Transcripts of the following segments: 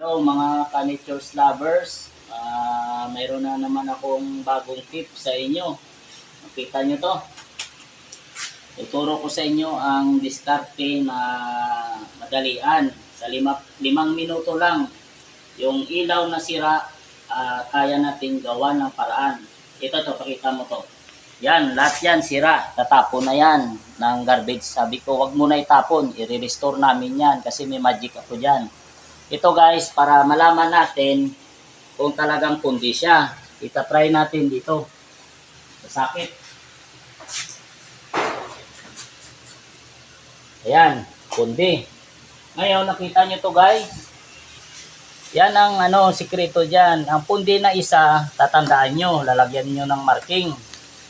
Hello mga ka-nature's lovers. Mayroon na naman akong bagong tip sa inyo. Makita nyo to. Ituro ko sa inyo ang diskarte na madalian. Sa 5 minuto lang. Yung ilaw na sira, kaya natin gawa ng paraan. Ito to, pakita mo to. Yan, lahat yan sira. Tatapon na yan ng garbage. Sabi ko, wag mo na itapon. I-restore namin yan kasi may magic ako dyan. Ito guys, para malaman natin kung talagang pundi siya. Ita-try natin dito. Sakit. Ayan, pundi. Ngayon, nakita nyo to guys. Yan ang sikreto dyan. Ang pundi na isa, tatandaan nyo, lalagyan nyo ng marking.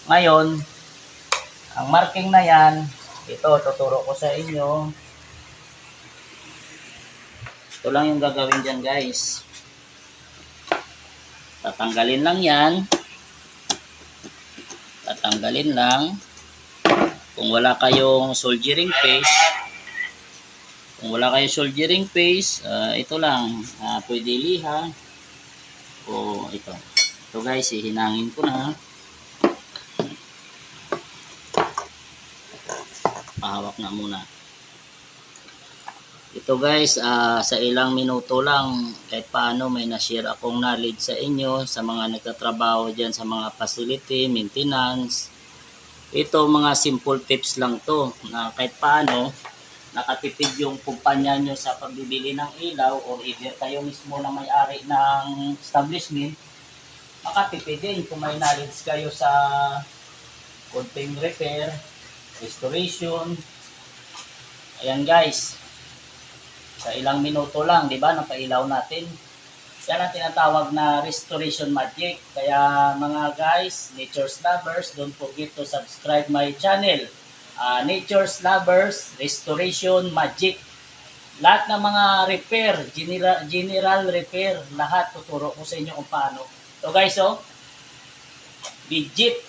Ngayon, ang marking na yan, ito, tuturo ko sa inyo. Ito lang yung gagawin dyan guys. Tatanggalin lang yan. Tatanggalin lang. Kung wala kayong soldering paste, ito lang. Pwede liha. O ito. Ito guys, hihinangin ko na. Pahawak na muna. Ito guys, sa ilang minuto lang, kahit paano may na-share akong knowledge sa inyo, sa mga nagtatrabaho dyan sa mga facility, maintenance. Ito mga simple tips lang to, na kahit paano, nakatipid yung kumpanya nyo sa pagbibili ng ilaw, o either kayo mismo na may-ari ng establishment, makatipid din kung may knowledge kayo sa konting repair, restoration. Ayan guys. Sa ilang minuto lang, di ba, napailaw natin. Yan ang tinatawag na restoration magic. Kaya mga guys, nature's lovers, don't forget to subscribe my channel. Nature's lovers, restoration magic. Lahat ng mga repair, general repair, lahat tuturo ko sa inyo kung paano. So guys, legit.